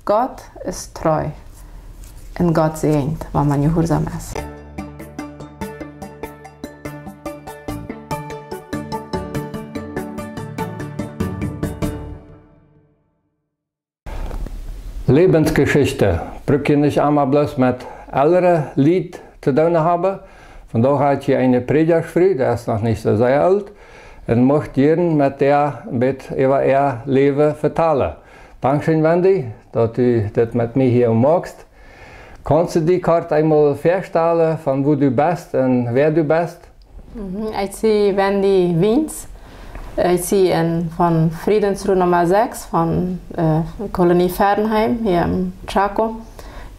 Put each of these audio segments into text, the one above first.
Gott ist treu. Und Gott segnet, wenn man gehorsam ist. Lebensgeschichte. Brück je nicht einmal bloß mit älteren Lied zu tun haben. Von daher hat je eine Predigerfrau, der ist noch nicht so sehr alt, und möchte jeden mit der über ihr Leben vertellen. Dankeschön, Wendy, dass du das mit mir hier magst. Kannst du die Karte einmal vorstellen, von wo du bist und wer du bist? Ich bin Wendy Wiens. Ich bin von Friedensruhe Nummer 6 von Kolonie Fernheim hier im Chaco.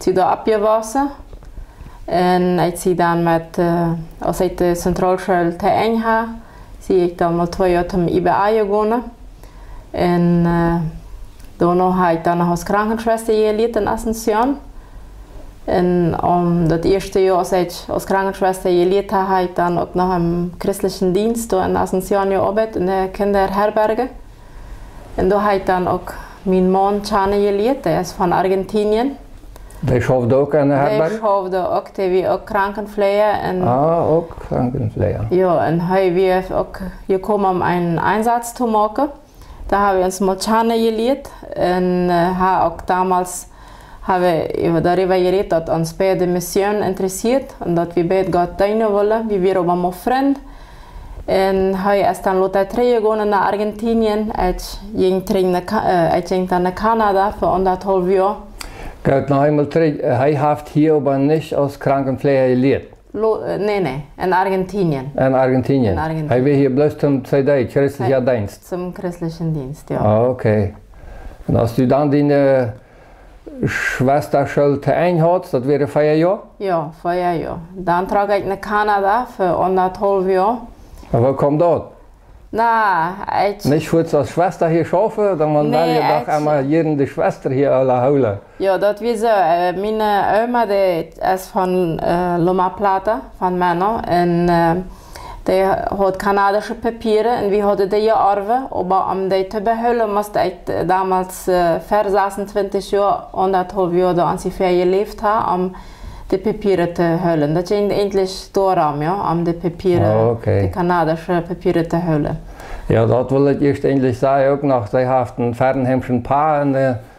Ich bin da abgewachsen. Und ich bin dann mit aus der Zentralschule te Engha. Ich dann mal 2 Jahre im IBA gegangen. Und danach habe ich dann als Krankenschwester gelernt in Asunción. Und das erste Jahr, als ich als Krankenschwester gelernt habe, habe ich dann auch noch im christlichen Dienst in Asunción gearbeitet, in der Kinderherberge. Und da habe ich dann auch meinen Mann Chane gelernt, der ist von Argentinien. Der schafft auch in der Herberge? Der schafft auch, der ist auch Krankenpfleger. Auch Krankenpfleger. Ja, und heute wir auch gekommen, um einen Einsatz zu machen. Da haben wir uns mal Chane gelernt und habe auch damals darüber geredet, dass uns beide Mission interessiert und dass wir beide Gott dienen wollen, wie wir aber Freunde. Und heute ist dann Lothar gegangen nach Argentinien, ich ging dann nach Kanada für 1,5 Jahre. Geht noch einmal zurück, er hat hier aber nicht als Krankenpfleger gelehrt? Nein, in Argentinien. In Argentinien? In Argentinien. Er war hier bloß zum christlichen Dienst? Zum christlichen Dienst, ja. Ah, okay. Und als du dann deine Schwesterschule einhast, das wäre 4 Jahre? Ja, 4 Jahre. Dann trage ich nach Kanada für 1,5 Jahre. Aber wo kommt das? Na, nicht kurz als Schwester hier arbeiten, dann man will ja doch einmal jede Schwester hier alle holen. Ja, das ist so. Meine Oma, die ist von Loma Plata, von Männern. Und die hat kanadische Papiere und wir hatten die geerbt. Aber um die zu behalten, musste ich damals 26 Jahre, 1,5 Jahre da an sie gelebt haben, um die Papiere zu holen. Das ging endlich durch, ja, um die Papiere, die kanadischen Papiere zu holen. Ja, das will ich erst endlich sagen, auch noch. Sie haben ein Fernheimschen Paar und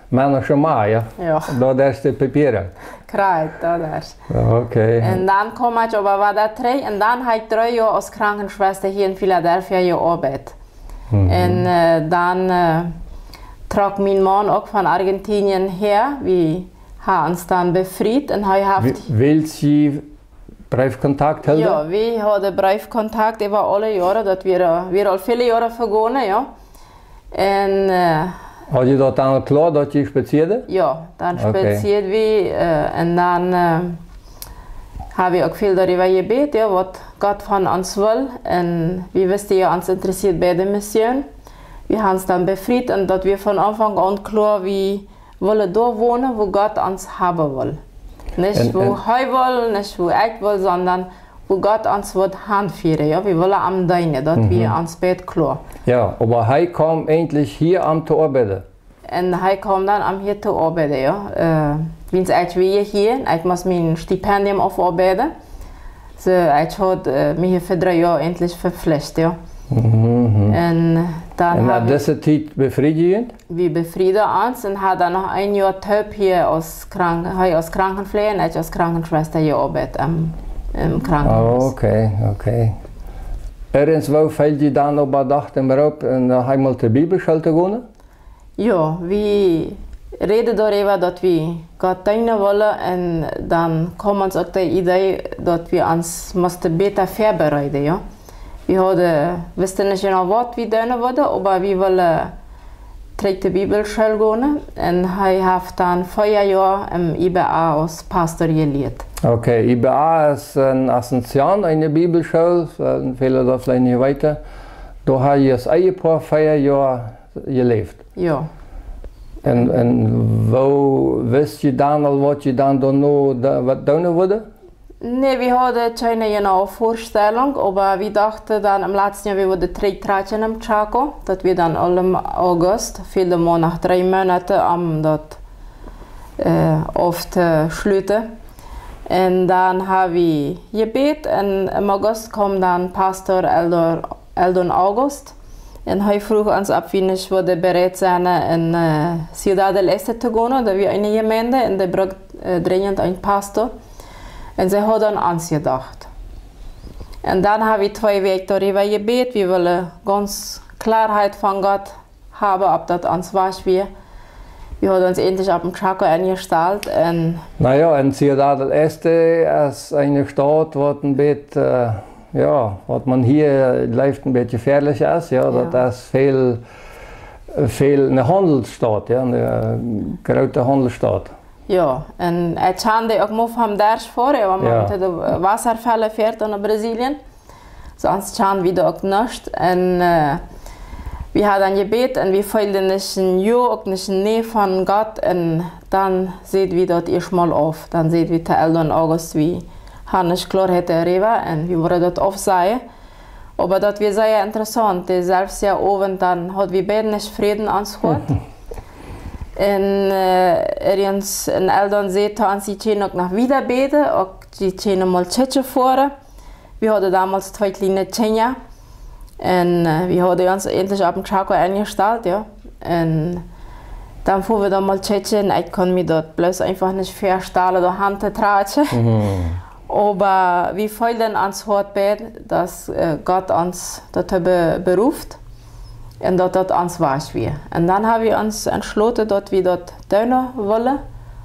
Männer schon mal, ja? Ja. Da ist die Papiere. Klar, da ist. Okay. Und dann komme ich aber weiter zurück und dann habe ich 3 Jahre als Krankenschwester hier in Philadelphia gearbeitet. Und dann trug mein Mann auch von Argentinien her. Wir haben uns dann befreit und haben Willst du Briefkontakt halten? Ja, wir haben Briefkontakt über alle Jahre, das wir all viele Jahre vergangen, ja. Und had je dat dan klar, dat je spazierde? Ja, dann spaziert wir und dann habe ich auch viel darüber gebetet, ja, was Gott von uns will. Und wir wissen ja, uns interessiert bei der Mission. Wir haben uns dann befreit und dass wir von Anfang an klar, wir wollen da wohnen, wo Gott uns haben will. Nicht wo ich will, nicht wo ich will, sondern wo Gott uns handführen. Ja? Wir wollen am Deine, dass wir uns beide klar. Ja, aber er kam endlich hier am zu arbeiten. Und er kam dann am hier zu arbeiten. Ja? Wenn ich will hier, ich muss mein Stipendium aufarbeiten. So, ich habe mich hier für 3 Jahre endlich verpflichtet. Ja? Und dann nach dieser Zeit befriedigend? Wir befrieden uns und haben dann noch 1 Jahr Töp hier als Krankenpfleger und ich als Krankenschwester gearbeitet im Krankenhaus. Oh, okay. Irgendwo fällt dir dann aber gedacht, einmal zur Bibelschule zu gehen? Ja, wir reden darüber, dass wir Gott dienen wollen und dann kommt uns auch die Idee, dass wir uns besser vorbereiten. Ja? Wir wussten nicht genau, was wir tun wollen, aber wir wollen zur Bibelschule gehen und ich habe dann 4 Jahre im IBA als Pastor gelehrt. Okay, IBA ist in Asunción, eine Bibelschule, viele da vielleicht nicht weiter. Da habe ich das Ehepaar 4 Jahre gelebt. Ja. Und wo wisst ihr dann, was ihr dann noch tun wollt? Nee, wir hatten keine genaue Vorstellung, aber wir dachten dann im letzten Jahr, wir würden 3 Tratschen im Chaco, dass wir dann im August, viele Monate, nach 3 Monaten, oft schlüten. Und dann habe ich gebetet und im August kam dann Pastor Eldon August. Und er frug uns, ob wir nicht bereit sein, in Ciudad del Este zu gehen. Da wir eine Gemeinde und die braucht dringend einen Pastor. Und sie hat an uns gedacht. Und dann habe ich 2 Wochen darüber gebetet. Wir wollen ganz Klarheit von Gott haben, ob das uns was wir. Wir haben uns endlich auf dem Chaco eingestellt. Naja, in Ciudad del Este ist eine Stadt, wo ein bisschen, ja, was man hier läuft, ein bisschen gefährlich ist. Ja, ja. Das ist viel eine Handelsstadt, ja, eine große Handelsstadt. Ja, und ich habe auch mal vom Dorf vor, wenn man mit den Wasserfällen fährt in Brasilien. Sonst haben wir auch nichts. Und wir haben dann gebetet und wir fühlen nicht ein Ja, auch nicht eine Nähe von Gott. Und dann sehen wir dort erstmal auf. Dann sehen wir der Eldon August, wie Hannes klar hätte rüber und wir wollen dort aufsehen. Aber das war sehr interessant. Selbst ja oben, dann hat wir beide nicht Frieden angeschaut. Und ergens in Eldon sagt uns, die können auch noch wieder beten, auch die können mal Tschetschen fahren. Wir hatten damals 2 kleine Kinder. Und wir haben uns endlich auf dem Chaco eingestellt. Ja. Und dann fuhren wir da mal Tschetschen. Ich kann mich dort bloß einfach nicht verstellen, die Hand zu tragen. Aber wir fühlen uns heute, dass Gott uns dazu beruft. Und dat ons was wir. Und dann haben wir uns entschlossen, dass wir dort tun wollen,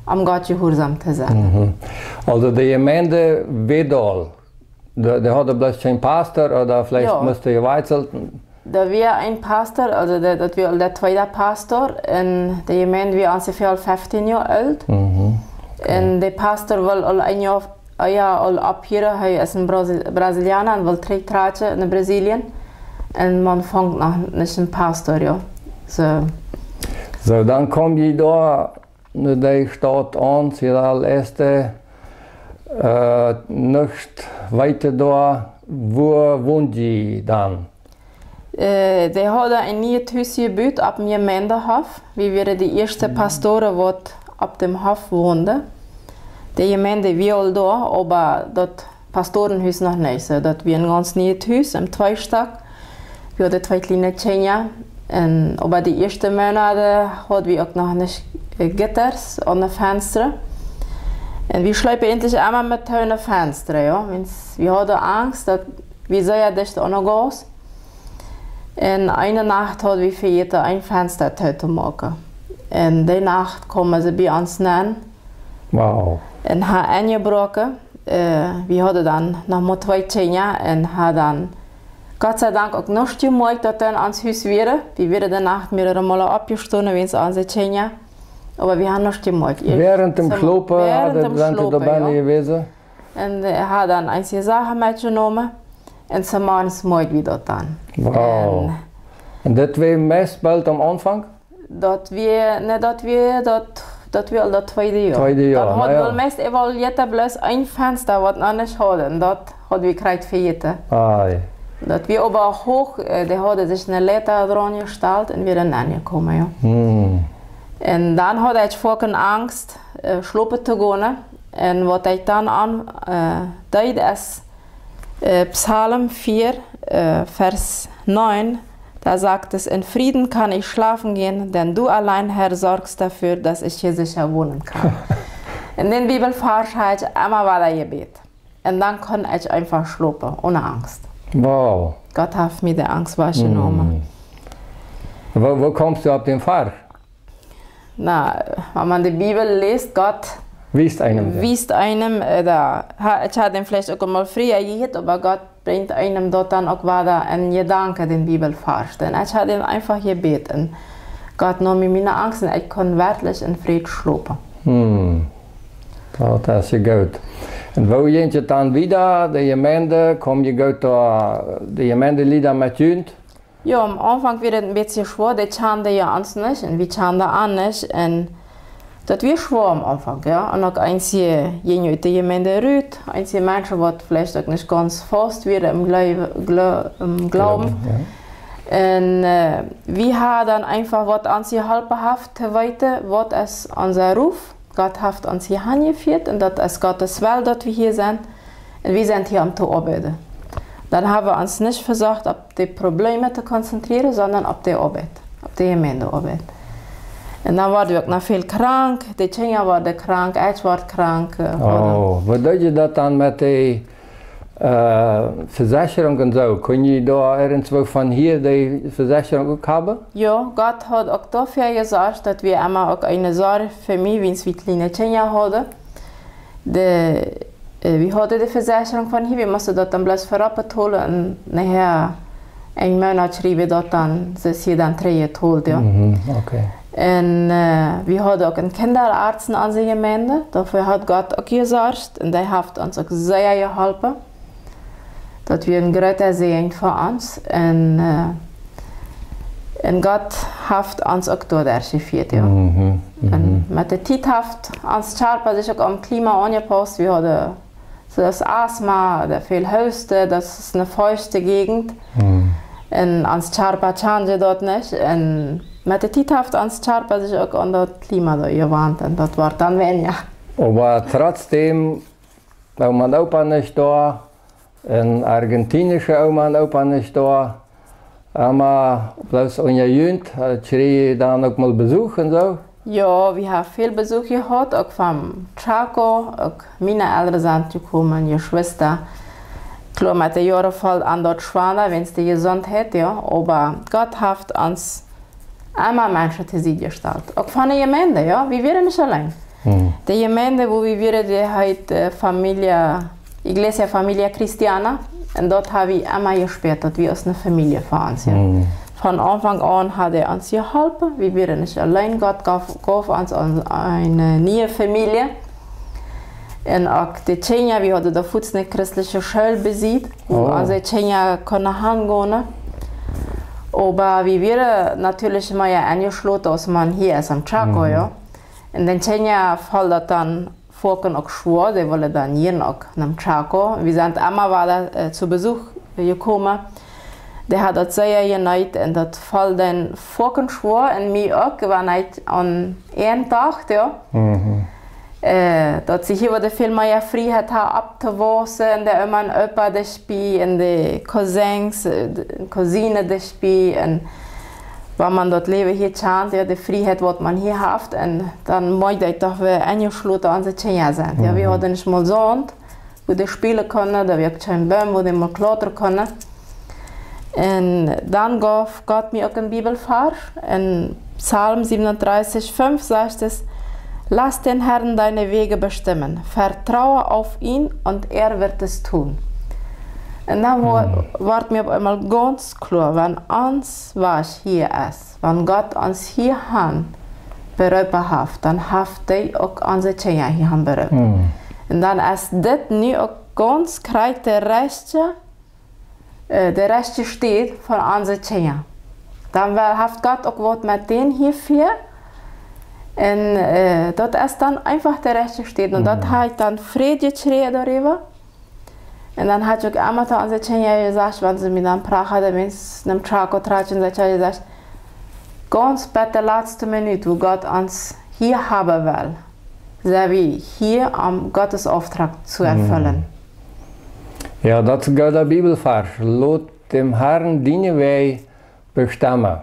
um Gott gehorsam zu sein. Also die Gemeinde Wedal, der hatte bloß keinen Pastor oder vielleicht musste gewechselt? Da war ein Pastor, also das war der 2. Pastor. Und die Gemeinde war ungefähr 15 Jahre alt. Und der Pastor will ein Jahr abhören, er ist ein Brasilianer und will zurücktreten in Brasilien. Und man fängt noch nicht einen Pastor, ja. So, dann kommt ihr da in die Stadt an, Ciudad del Este, nicht weiter da. Wo wohnt ihr dann? Die haben ein neues Haus gebaut ab dem Gemeindehof. Wir waren die ersten Pastoren, die ab dem Hof wohnten. Die Gemeinde war da, aber das Pastorenhaus noch nicht. Das war ein ganz neues Haus im 2-Stock. Wir hatten 2 kleine Kinder. Aber die ersten Monate hatten wir auch noch nicht Gitters an den Fenstern. Und wir schleifen endlich einmal mit den Fenstern. Ja. Wir hatten Angst, dass wir sehr dicht angehen. Und eine Nacht hatten wir für jeden ein Fenster zu machen. Und die Nacht kommen sie bei uns rein. Wow. Und haben eingebrochen. Wir hatten dann noch mal 2 Kinder und haben dann Gott sei Dank auch noch gemacht, dass dann ans Haus wäre. Wir werden die Nacht mehrere Mal abgestoßen, wenn es unsere Kinder. Aber wir haben noch gemacht. Während dem Schlopen sind Sie dabei gewesen? Und hat dann einige Sachen mitgenommen und zum Morgens morgen wieder dann. Wow. Und das war meist bald am Anfang? Das war das 2. Jahr. Dann hat wir meist evaluiert bloß ein Fenster, das wir noch nicht hatten. Das hat wir gekriegt für jeden. Das wir aber hoch, der hat sich eine Leiter dran gestellt und wir sind angekommen. Ja. Und dann hatte ich vorhin Angst, schlafen zu gehen. Und was ich dann deed ist Psalm 4, Vers 9. Da sagt es, in Frieden kann ich schlafen gehen, denn du allein, Herr, sorgst dafür, dass ich hier sicher wohnen kann. In den Bibelvers habe ich immer weiter gebetet. Und dann kann ich einfach schlafen, ohne Angst. Wow. Gott hat mir die Angst weggenommen. Wo kommst du auf den Vers? Na, wenn man die Bibel liest, Gott wies einem, ich hatte ihn vielleicht auch mal früher gehört, aber Gott bringt einem dort dann auch weiter einen Gedanken, den Bibelvers. Denn ich hatte ihn einfach gebeten. Gott nahm mir meine Angst und ich konnte wirklich in Frieden schlafen. Das ist gut. Und wo geht je dann wieder, die Gemeinde, kom je gut da, die Gemeindelieder mit Jünd? Ja, am Anfang wird es ein bisschen schwer, die kannten ja uns nicht und wir kannten an nicht. Und das wird schwer am Anfang, ja. Und auch einige die Gemeinde rührt, einige Menschen, die vielleicht auch nicht ganz fest werden im Glauben. Ja. Und wir haben dann einfach was uns geholfen hat, zu weiter, was ist unser Ruf. Gott hat uns hier hingeführt und das ist Gottes Welt, dass wir hier sind. Und wir sind hier, um zu arbeiten. Dann haben wir uns nicht versucht, auf die Probleme zu konzentrieren, sondern auf die Arbeit, auf die Gemeindearbeit. Und dann waren wir auch noch viel krank, die Kinder waren krank, ich war krank. Oh, was deed je dat dan met die Versicherung und so? Kun je da irgendwo von hier die Versicherung auch haben? Ja, Gott hat auch dafür gesagt, dass wir immer auch eine Sorge für mich, wenn wir kleine Kinder hatten. Wir hatten die Versicherung von hier, wir mussten das dann bloß verrappelt holen und nachher einen Monat schreiben, dass dann sich hier dann holt. Ja. Okay. Und wir hatten auch einen Kinderarzt in unserer Gemeinde, dafür hat Gott auch gesorgt und der hat uns auch sehr geholfen. Das wir ein großer Segen für uns und Gott hat uns auch dort geführt. Ja. Und mit der Zeit hat uns Charpa sich auch am Klima angepasst. Wir hatten so das Asthma, der viel Husten, das ist eine feuchte Gegend. Und uns Charpa change dort nicht. Und mit der Zeit hat uns Charpa sich auch an das Klima da gewandt und das war dann weniger. Aber trotzdem, wenn man Opa nicht da, ein argentinischer Oma und Opa nicht da, aber bloß unser Jugend, kriege ich dann auch mal Besuch und so? Ja, wir haben viel Besuch gehabt, auch vom Chaco, auch meine Eltern sind gekommen, meine Schwester. Klar, mit den Jahren fällt an dort schwanger, wenn es die Gesundheit, ja, aber Gott hat uns einmal Menschen zu sich gestellt. Auch von der Gemeinde, ja, wir wären nicht allein. Die Gemeinde, wo wir wären, die heißt Familie, Iglesia Familia Cristiana, und dort habe ich immer gespürt, dass wir aus einer Familie fahren. Ja. Von Anfang an hat er uns geholfen, wir wären nicht allein, Gott gab uns eine neue Familie. Und auch die Kinder, wir hatten da eine christliche Schule besiegt, wo unsere Kinder hingehen konnten. Aber wir wären natürlich immer angeschlossen, dass man hier ist am Chaco. Ja. Und den Kinder fällt dann vorhin auch schwer, die wollen dann hier noch am Chaco. Wir sind einmal zu Besuch gekommen. Der hat das sehr genäht und das fällt dann vorhin schwer und mir auch, war nicht an einem Tag. Ja. Dass ich hier viel mehr Freiheit habe, abzuwaschen, der immer ein Opa das spielt, und die Cousins, die Cousine das spielt. Und wenn man dort leben hier chant, ja, die Freiheit, die man hier hat, und dann möchte ich doch, wir eingeschlossen an die Kinder sind. Ja, wir hatten nicht mal Sand, wo die spielen können, da wir keinen Baum, wo die mal klettern können. Und dann gab Gott mir auch einen Bibelvers. In Psalm 37,5 sagt es: Lass den Herrn deine Wege bestimmen, vertraue auf ihn und er wird es tun. Und dann wird mir auf einmal ganz klar, wenn uns was hier ist, wenn Gott uns hier berufen hat, dann hat er auch unsere Kinder hier berufen. Und dann ist das nicht auch ganz korrekt der Rechte steht von unseren Kinder. Dann hat Gott auch was mit denen hier für. Und dort ist dann einfach der Rechte steht. Und dort hat dann Friede geschrien darüber. Und dann hat auch einmal zu unseren Kinder gesagt, wenn sie mit einem Pracher, wenn sie einem Chaco tratschen, hat er gesagt, ganz bei der letzten Minute, wo Gott uns hier haben will, sehr wie hier am Gottes Auftrag zu erfüllen. Ja, dat is der Bibelvers. Laat dem Herrn dienen wij bestemmen.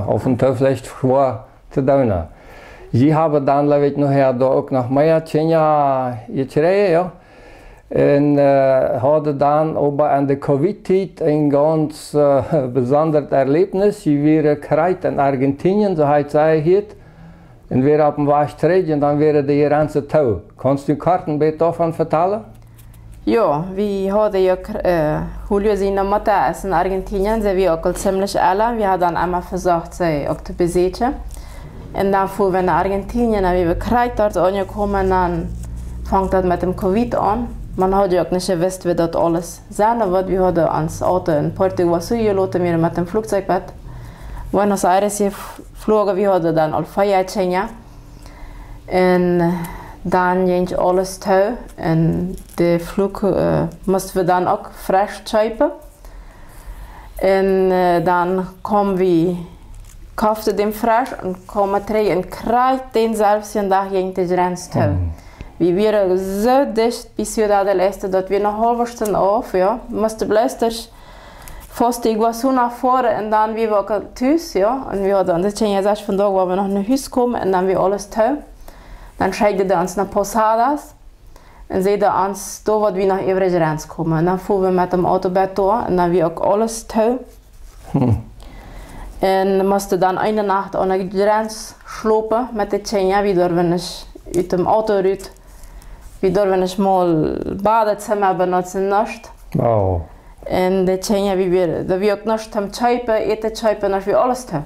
Of een te vielleicht schwer te doen. Sie haben dann, glaube ich, nachher da auch noch mehr Kinder gekriegt, ja. Und hadden dann aber an der Covid-Zeit ein ganz besonderes Erlebnis. Sie waren gekriegt in Argentinien, so heißt es hier. Und wir haben was getreten und dann wäre die ganze Tau. Kannst du Karten davon vertellen? Ja, wir hatten ja Julio seine Mutter ist in Argentinien, sie war auch ziemlich alle. Wir haben dann einmal versucht, sie auch zu besiegen. Und dann fuhren wir nach Argentinien, und wir Krieg dort angekommen, dann fängt das mit dem Covid an. Man hat ja auch nicht gewusst, wie das alles sein wird. Wir haben uns Auto in Puerto Iguazú gelassen, wir mit dem Flugzeug mit Buenos Aires geflogen, wir hatten dann all 4 Kinder. Und dann ging alles toll und den Flug mussten wir dann auch frisch schreiben. Und dann kamen wir kaufte den frisch und komme terug en krijgt denzelfde dag ging de grens toe. We waren zo dicht bij Ciudad del Este dat we een halve stunde af, ja. Moesten blijsters vast de Iguazu naar voren en dan we ook thuis, ja. En we hadden dat je zegt vandaag waar we nog naar huis komen en dan we alles toe. Dan scheiden we ons naar Posadas en zeiden ons daar wat we nog over de grens komen. En dan voeren we met de autobed door en dan we ook alles toe. En moesten dan een nacht aan de grens slopen met de Tjenya, wie door we niet uit de auto uit. We durven niet mal badezimmer benutzen nicht. Oh. En de Tjenya, we ook niet zum Zuipen, eten zuipen, als we alles doen.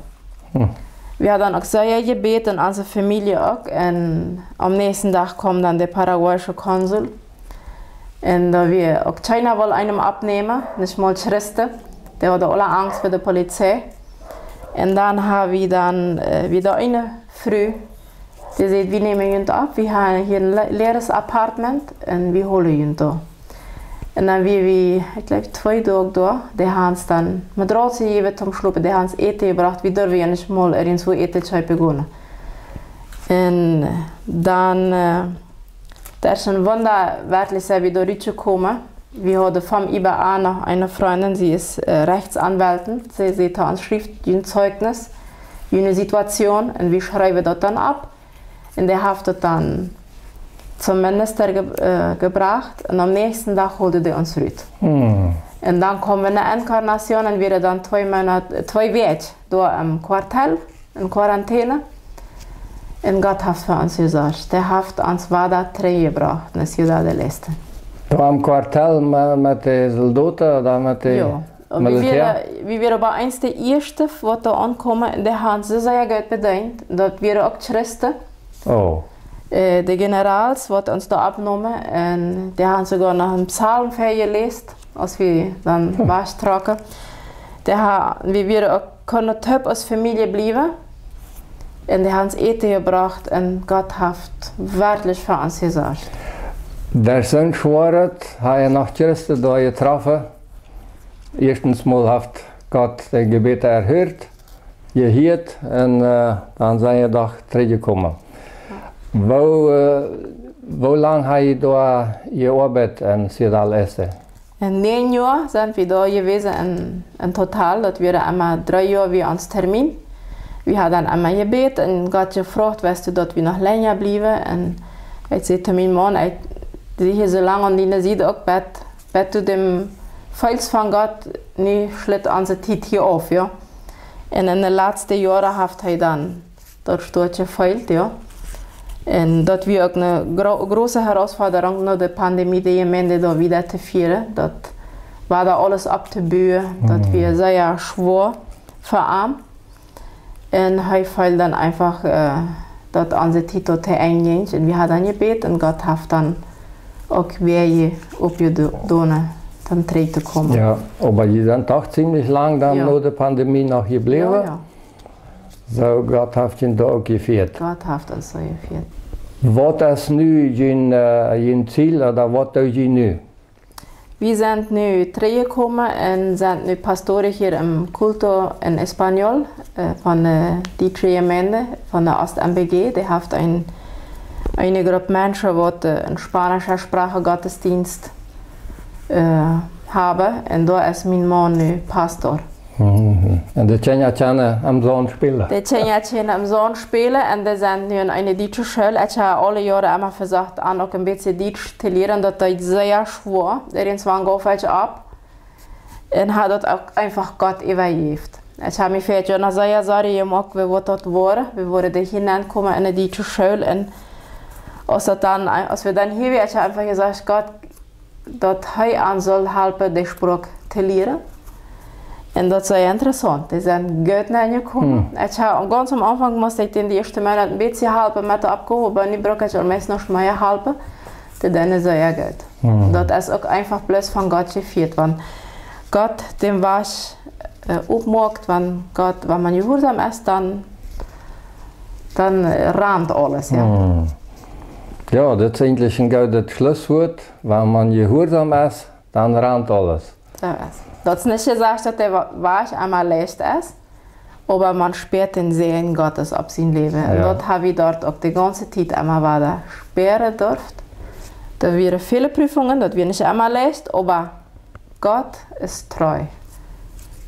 We hadden ook sehr gebeten, onze familie ook. En am nächsten Tag kwam dan de Paraguayische Konsul. En da we ook China wohl einem abnehmen, nicht mal Christen. Der hatte alle Angst vor der Polizei. En dan haben wir dann wieder eine Früh. Die sagt, wir nehmen ihn ab, wir haben hier ein leeres Apartment und wir holen ihn da. Und dann wir, ich glaube, 2 Tage da, die haben uns dann Matratzen gegeben zum Schlafen, die haben uns Eten gebracht, wir dürfen ja nicht mal irgendwo Eten zu beginnen. Und dann, das ist ein Wunder, wirklich sind wir da rübergekommen. Wir hatten vom IBA noch eine Freundin, sie ist Rechtsanwältin, sie sieht uns Schrift, ein Zeugnis, eine Situation und wir schreiben das dann ab. Und der hat das dann zum Minister gebracht und am nächsten Tag holte der uns raus. Und dann kommen wir in eine Inkarnation und wir dann 2 Wochen da im Quartel, in Quarantäne. Und Gott hat für uns gesorgt. Der hat uns weiter gebracht in Ciudad del Este. Da am Quartel mit den Soldaten oder mit den Militär? Wir waren aber eins der ersten, die da ankommen, und die haben so sehr gut bedient. Das waren auch Christen. Oh. Die Generals, die uns da abgenommen und die haben sogar noch einen Psalm gelesen, als wir dann waschen. Wir konnten top als Familie bleiben und die haben uns Eten gebracht und Gott hat wirklich für uns gesorgt. Der Sohn Schwaret hat ja noch Christen da getroffen. Erstens mal hat Gott die Gebete erhört, gehört und dann sind wir doch zurückgekommen. Wo lange hast du da gearbeitet in Ciudad del Este? In 9 Jahren sind wir da gewesen in total. Das wäre einmal 3 Jahre wie ans Termin. Wir haben dann einmal gebeten und Gott gefragt, weißt du, dass wir noch länger bleiben. Und ich sagte meinem Mann, die hier so lange und die sieht auch, bet du dem Fels von Gott nicht schlitt unsere Zeit hier auf, ja. Und in den letzten Jahren hat er dann dort gefeilt, ja. Und das war auch eine große Herausforderung, nach der Pandemie, die Gemeinde da wieder zu führen. Das war da alles abzubauen, das war sehr schwer für ihn. Und er fällt dann einfach, dass unsere Titel einging. Und wir haben dann gebeten und Gott hat dann auch Wege aufgetan, dann treten kommen. Ja, aber die sind doch ziemlich lang dann nach der Pandemie noch geblieben. Ja. So, Gott hat ihn da auch geführt. Gott hat uns so geführt. Was ist nun dein Ziel oder was tut ihr nun? Wir sind nun zurückgekommen und sind nun Pastoren hier im Culto in Espanol von der Gemeinde, von der Ost-MBG. Die hat eine Gruppe Menschen, die in spanischer Sprache Gottesdienst haben. Und da ist mein Mann nun Pastor. Und die Tjenya am Sohn spielen? Die Tjenya am Sohn spielen und die sind nun in eine deutsche Schule. Ich habe alle Jahre immer versucht, auch ein bisschen Deutsch zu lernen. Das ist sehr schwer. Irgendwann geht es ab. Und hat das auch einfach Gott übergeben. Ich habe mich vielleicht noch sehr sorry gemacht, wie wir dort waren. Wir wurden hineingekommen in eine deutsche Schule. Und als wir dann hier waren, ich habe einfach gesagt, Gott, dass er uns soll helfen, die Sprache zu lernen. Und das ist sehr interessant. Die sind gut reingekommen. Ganz am Anfang musste ich in die ersten Monate ein bisschen helfen mit der Abgabe, aber nicht brauche ich meistens noch mehr helfen. Dann ist es sehr gut. Das ist auch einfach bloß von Gott geführt. Wenn Gott den was aufmacht, wenn man gehorsam ist, dann rahmt alles. Ja. Ja, das ist eigentlich ein gutes Schlusswort. Wenn man gehorsam ist, dann rahmt alles. So ist. Dat is niet gezegd dat hij was einmal leicht ist, Aber man spürt den Segen Gottes auf sein Leben. Ja. Und dort habe ich dort auch die ganze Zeit immer weiter spüren dürfen. Da wären viele Prüfungen, das wir nicht immer leicht, aber Gott ist treu.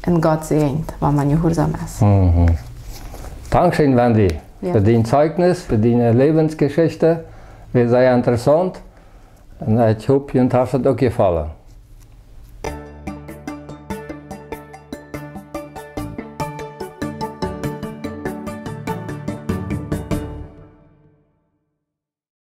Und Gott segnet, wenn man gehorsam ist. Mhm. Dankeschön, Wendy, Ja. für dein Zeugnis, für deine Lebensgeschichte. War sehr interessant. Und ich hoffe, Ihnen hat es auch gefallen.